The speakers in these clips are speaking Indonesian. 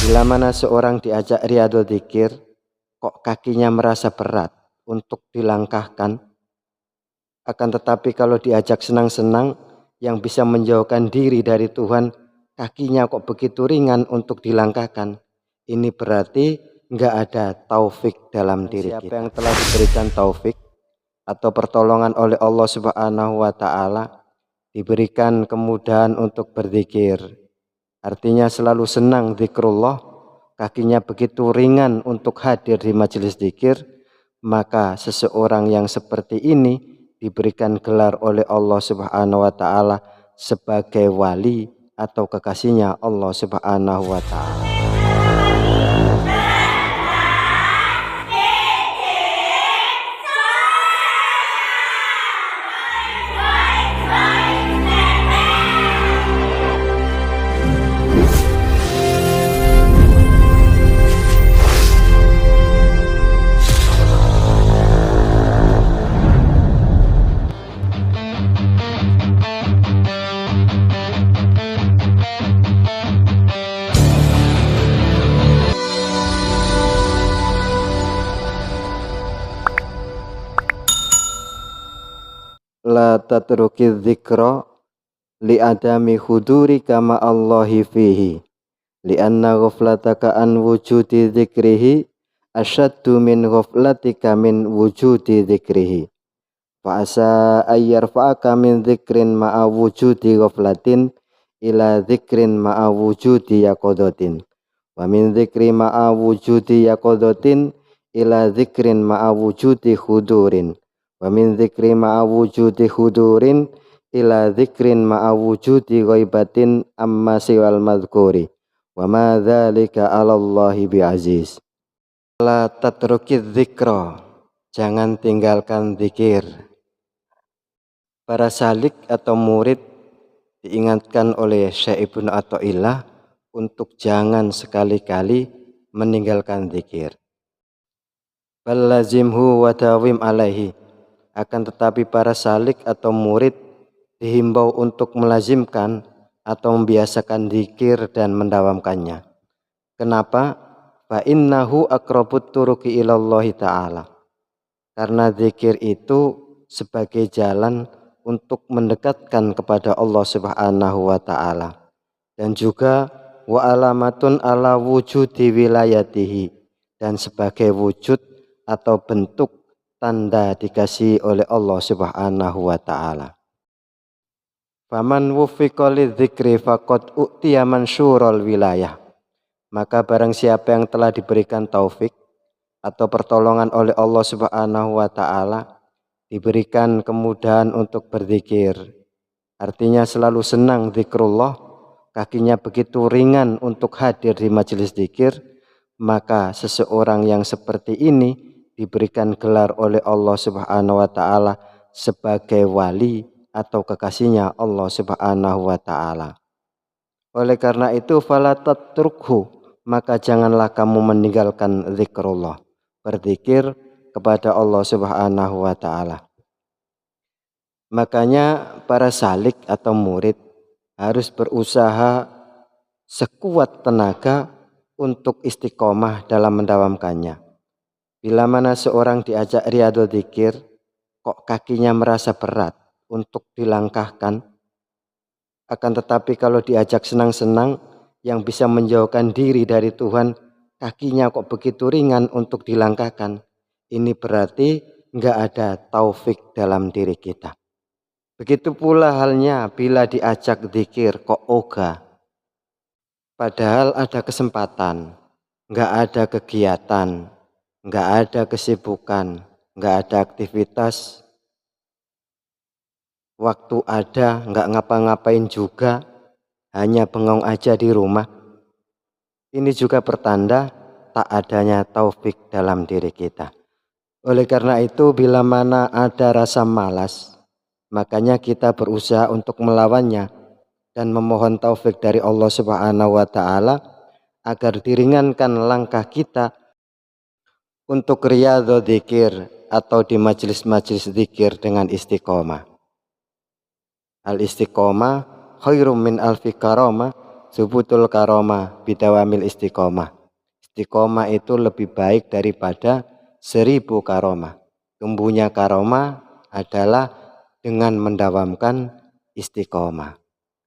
Bila mana seorang diajak riyadhul dzikir, kok kakinya merasa berat untuk dilangkahkan. Akan tetapi kalau diajak senang-senang yang bisa menjauhkan diri dari Tuhan, kakinya kok begitu ringan untuk dilangkahkan. Ini berarti nggak ada taufik dalam diri kita. Siapa yang telah diberikan taufik atau pertolongan oleh Allah Subhanahu wa Ta'ala, diberikan kemudahan untuk berzikir, artinya selalu senang zikrullah, kakinya begitu ringan untuk hadir di majelis zikir, maka seseorang yang seperti ini diberikan gelar oleh Allah Subhanahu wa Ta'ala sebagai wali atau kekasihnya Allah Subhanahu wa Ta'ala. La tatruki dzikra li adami hudurika ma Allahi fihi li anna ghaflataka an wujudi dzikrihi asyaddu min ghaflatika min wujudi dzikrihi fa asa ayyarfa'aka min dzikrin ma'a wujudi ghaflatin ila dzikrin ma'a wujudi yaqadatin wa min dzikri ma'a wujudi yaqadatin ila dzikrin ma'a wujudi hudurin wa min dzikri ma'a wujudi hudurin ila dzikrin ma'a wujudi ghaibatin amma siwal madhkuri wa ma dzalika 'ala Allahi bi'aziz. La tatruki dzikra, jangan tinggalkan zikir. Para salik atau murid diingatkan oleh Syekh Ibnu Athaillah untuk jangan sekali-kali meninggalkan zikir. Bal lazimhu wa dawim alaihi, akan tetapi para salik atau murid dihimbau untuk melazimkan atau membiasakan zikir dan mendawamkannya. Kenapa? Fa innahu aqrabut turuqi ilallahi ta'ala. Karena zikir itu sebagai jalan untuk mendekatkan kepada Allah Subhanahu wa Ta'ala, dan juga wa alamatun ala wujudi wilayatihi, dan sebagai wujud atau bentuk tanda dikasih oleh Allah Subhanahu wa Ta'ala. Faman wufiqa lidzikri faqad u'tiya mansyurul wilayah. Maka barang siapa yang telah diberikan taufik atau pertolongan oleh Allah Subhanahu wa Ta'ala, diberikan kemudahan untuk berzikir, artinya selalu senang zikrullah, kakinya begitu ringan untuk hadir di majelis zikir, maka seseorang yang seperti ini diberikan gelar oleh Allah Subhanahu wa Ta'ala sebagai wali atau kekasihnya Allah Subhanahu wa Ta'ala. Oleh karena itu fala tatrukhu, maka janganlah kamu meninggalkan zikrullah, berzikir kepada Allah Subhanahu wa Ta'ala. Makanya para salik atau murid harus berusaha sekuat tenaga untuk istiqomah dalam mendawamkannya. Bila mana seorang diajak riyadhul dzikir, kok kakinya merasa berat untuk dilangkahkan. Akan tetapi kalau diajak senang-senang yang bisa menjauhkan diri dari Tuhan, kakinya kok begitu ringan untuk dilangkahkan. Ini berarti nggak ada taufik dalam diri kita. Begitu pula halnya bila diajak dzikir kok ogah. Padahal ada kesempatan, nggak ada kegiatan, nggak ada kesibukan, nggak ada aktivitas, waktu ada nggak ngapa-ngapain juga, hanya bengong aja di rumah. Ini juga pertanda tak adanya taufik dalam diri kita. Oleh karena itu bila mana ada rasa malas, makanya kita berusaha untuk melawannya dan memohon taufik dari Allah Subhanahu wa Ta'ala agar diringankan langkah kita untuk riyadhul dzikir atau di majelis-majelis dzikir dengan istiqomah. Al istiqomah khairum min alfi karamah, subutul karomah bidawamil istiqomah. Istiqomah itu lebih baik daripada 1000 karomah. Tumbuhnya karomah adalah dengan mendawamkan istiqomah.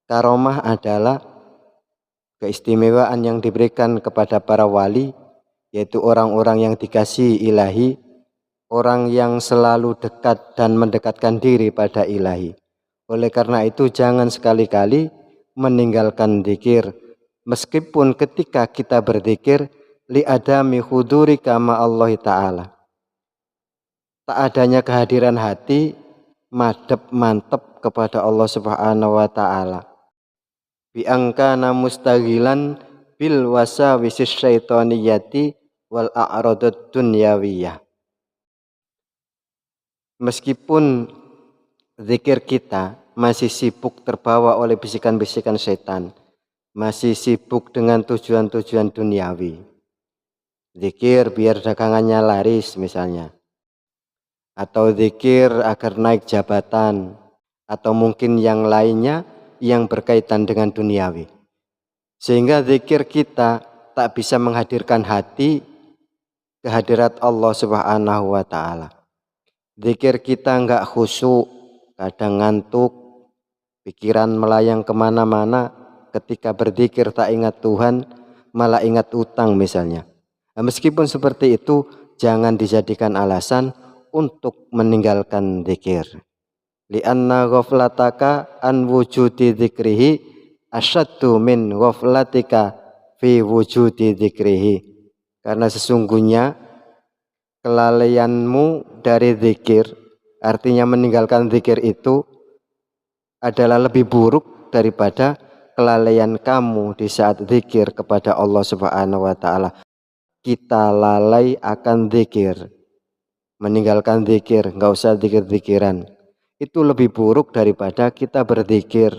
Karomah adalah keistimewaan yang diberikan kepada para wali, yaitu orang-orang yang dikasihi ilahi, orang yang selalu dekat dan mendekatkan diri pada ilahi. Oleh karena itu jangan sekali-kali meninggalkan zikir, meskipun ketika kita berzikir li'adami huduri kama Allah Ta'ala, tak adanya kehadiran hati madep mantep kepada Allah Subhanahu wa Ta'ala. Bi angkana mustaghilan bil wasawisis syaitoniyati wal a'radud dunyawiyah. Meskipun zikir kita masih sibuk terbawa oleh bisikan-bisikan setan, masih sibuk dengan tujuan-tujuan duniawi. Zikir biar dagangannya laris misalnya, atau zikir agar naik jabatan, atau mungkin yang lainnya yang berkaitan dengan duniawi. Sehingga zikir kita tak bisa menghadirkan hati kehadirat Allah Subhanahu wa Ta'ala. Zikir kita enggak khusyuk, kadang ngantuk, pikiran melayang kemana-mana. Ketika berzikir tak ingat Tuhan, malah ingat utang misalnya. Nah, meskipun seperti itu, jangan dijadikan alasan untuk meninggalkan zikir. Li'anna ghaflataka an wujudi dzikrihi asyaddu min ghaflatika fi wujudi dzikrihi. Karena sesungguhnya kelalaianmu dari zikir, artinya meninggalkan zikir itu adalah lebih buruk daripada kelalaian kamu di saat zikir kepada Allah Subhanahu wa Ta'ala. Kita lalai akan zikir, meninggalkan zikir, nggak usah zikir-zikiran, itu lebih buruk daripada kita berzikir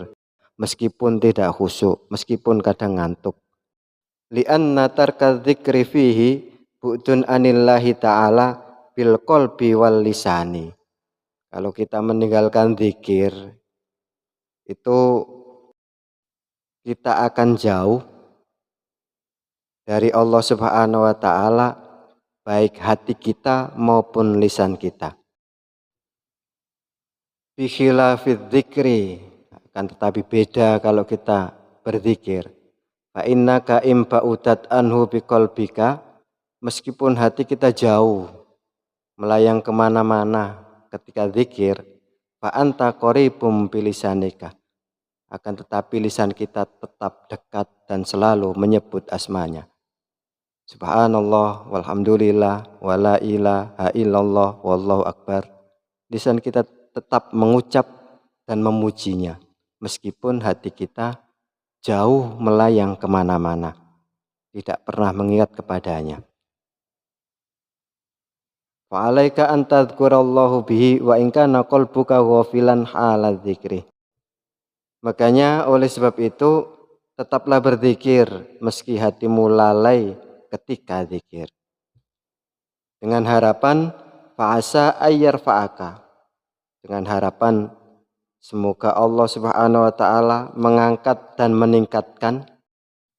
meskipun tidak khusyuk, meskipun kadang ngantuk. Li'anna tarka dzikri fihi bu'dun anillahi ta'ala bil qalbi wal lisani. Kalau kita meninggalkan zikir, itu kita akan jauh dari Allah Subhanahu wa Ta'ala, baik hati kita maupun lisan kita. Bi khilafid dzikri, akan tetapi beda kalau kita berzikir. Fa innaka imba'udat anhu biqalbika, meskipun hati kita jauh melayang kemana-mana ketika zikir, fa anta qaribum bilisanika, akan tetapi lisan kita tetap dekat dan selalu menyebut asmanya. Subhanallah walhamdulillah wala ilaha illallah wallahu akbar. Lisan kita tetap mengucap dan memujinya, meskipun hati kita jauh melayang kemana-mana, tidak pernah mengingat kepadanya. Fa'alaika an tadhkurallahu bihi wa in kana qalbuka ghafilan hala dzikri. Makanya oleh sebab itu tetaplah berzikir meski hatimu lalai ketika zikir, dengan harapan fa'asa ayyar fa'aka, dengan harapan semoga Allah Subhanahu wa Ta'ala mengangkat dan meningkatkan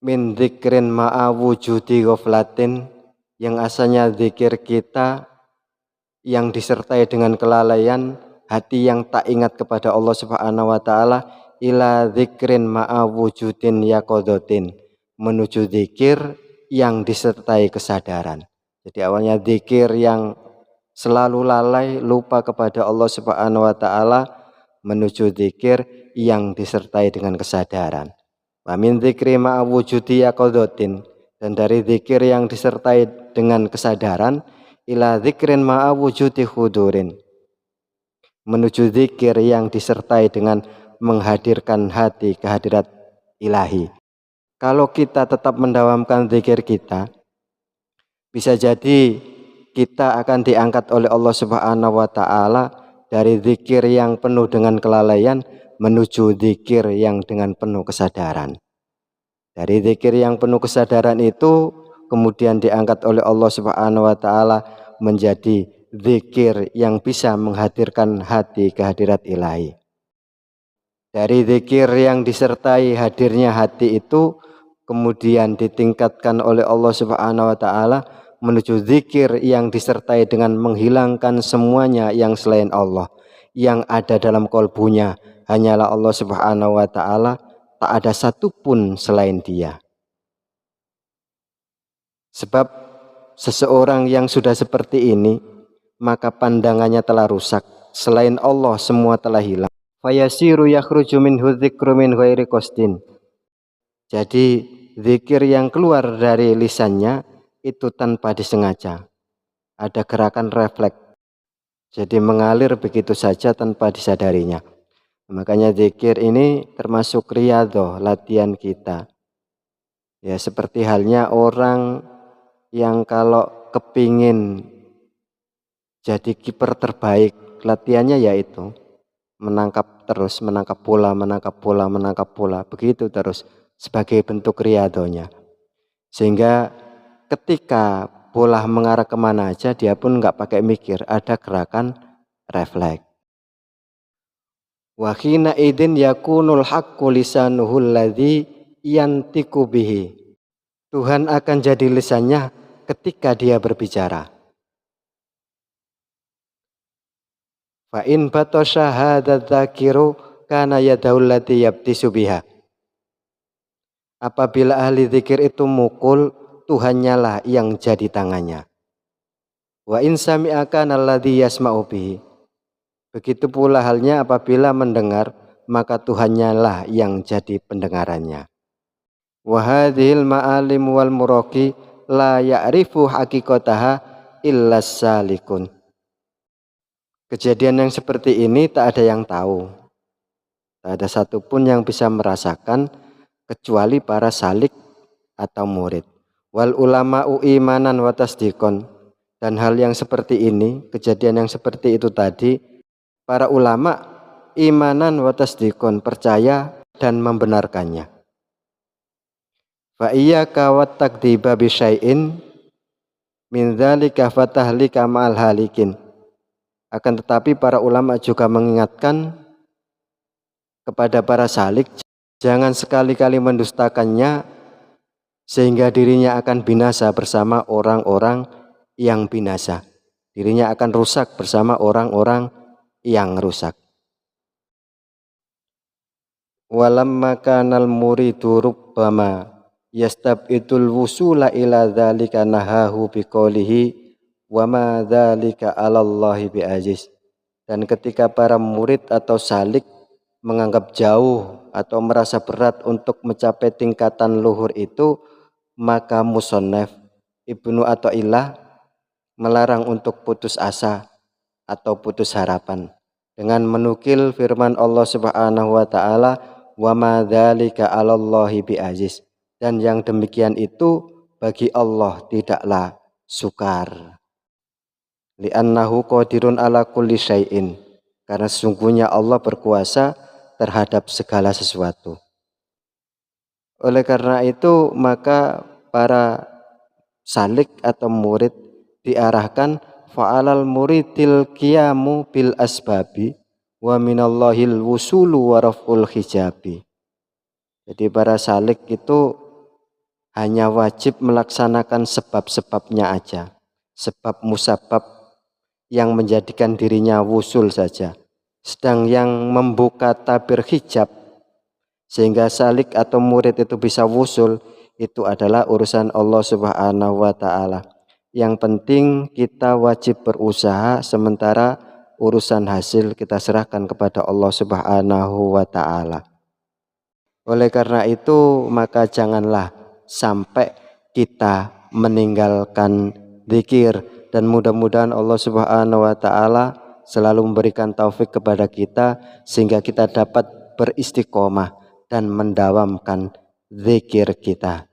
min dzikrin ma'a wujudi ghaflatin, yang asalnya zikir kita yang disertai dengan kelalaian, hati yang tak ingat kepada Allah Subhanahu wa Ta'ala, ila dzikrin ma'a wujudin yaqadhatin, menuju zikir yang disertai kesadaran. Jadi awalnya zikir yang selalu lalai, lupa kepada Allah Subhanahu wa Ta'ala, menuju zikir yang disertai dengan kesadaran. Wa min dzikri ma'a wujudi yaqadhatin, dan dari zikir yang disertai dengan kesadaran, ila dzikrin ma'a wujudi hudurin, menuju zikir yang disertai dengan menghadirkan hati kehadirat ilahi. Kalau kita tetap mendawamkan zikir kita, bisa jadi kita akan diangkat oleh Allah Subhanahu wa Ta'ala dari zikir yang penuh dengan kelalaian menuju zikir yang dengan penuh kesadaran. Dari zikir yang penuh kesadaran itu kemudian diangkat oleh Allah Subhanahu wa Ta'ala menjadi zikir yang bisa menghadirkan hati kehadirat ilahi. Dari zikir yang disertai hadirnya hati itu kemudian ditingkatkan oleh Allah Subhanahu wa taala menuju zikir yang disertai dengan menghilangkan semuanya yang selain Allah. Yang ada dalam kolbunya hanyalah Allah Subhanahu wa taala, tak ada satupun selain Dia. Sebab seseorang yang sudah seperti ini, maka pandangannya telah rusak. Selain Allah semua telah hilang. Fayasiru yakhruju minhu dzikru min ghairi qasdin. Jadi zikir yang keluar dari lisannya itu tanpa disengaja. Ada gerakan refleks. Jadi mengalir begitu saja tanpa disadarinya. Makanya zikir ini termasuk riyadhah, latihan kita. Ya seperti halnya orang yang kalau kepingin jadi kiper terbaik, latihannya yaitu menangkap terus, menangkap bola, begitu terus sebagai bentuk riyadhahnya. Sehingga ketika bola mengarah kemana aja dia pun nggak pakai mikir, ada gerakan refleks. Wa khina idin yakunul haqqu lisanuhul ladzi yantiqu bihi. Tuhan akan jadi lisannya ketika dia berbicara. Fa in batasha hadza dzakiru kana yadaul lati yabtisu biha. Apabila ahli zikir itu mukul, Tuhannya lah yang jadi tangannya. Wa in sami'a kana alladzi yasma'u bihi. Begitu pula halnya apabila mendengar, maka Tuhannya lah yang jadi pendengarannya. Wa hadhil ma'alim wal muraqi la ya'rifu haqiqataha illa salikun. Kejadian yang seperti ini tak ada yang tahu. Tak ada satupun yang bisa merasakan kecuali para salik atau murid. Wal ulama'u imanan wa tasdiqon. Dan hal yang seperti ini, kejadian yang seperti itu tadi, para ulama imanan wa tasdiqon, percaya dan membenarkannya. Fa iyyaka wat takdziba bi syai'in min dzalika fatahlika ma'al halikin. Akan tetapi para ulama juga mengingatkan kepada para salik, jangan sekali-kali mendustakannya sehingga dirinya akan binasa bersama orang-orang yang binasa. Dirinya akan rusak bersama orang-orang yang rusak. Walamma kanal muridu rubbama yastabidul wusula ila dzalika nahahu biqaulihi wa ma dzalika 'alallahi biaziz. Dan ketika para murid atau salik menganggap jauh atau merasa berat untuk mencapai tingkatan luhur itu, maka musannaf Ibnu Athaillah melarang untuk putus asa atau putus harapan dengan menukil firman Allah Subhanahu wa taala, wa ma dzalika 'alallahi biaziz. Dan yang demikian itu bagi Allah tidaklah sukar. Li'annahu qadirun ala kulli syai'in. Karena sesungguhnya Allah berkuasa terhadap segala sesuatu. Oleh karena itu maka para salik atau murid diarahkan fa'alal muridil qiyamu bil asbabi wa minallahil wusulu wa raf'ul hijabi. Jadi para salik itu hanya wajib melaksanakan sebab-sebabnya aja, sebab musabab yang menjadikan dirinya wusul saja. Sedang yang membuka tabir hijab sehingga salik atau murid itu bisa wusul, itu adalah urusan Allah Subhanahu wa taala. Yang penting kita wajib berusaha, sementara urusan hasil kita serahkan kepada Allah Subhanahu wa taala. Oleh karena itu maka janganlah sampai kita meninggalkan zikir, dan mudah-mudahan Allah Subhanahu wa taala selalu memberikan taufik kepada kita sehingga kita dapat beristiqomah dan mendawamkan zikir kita.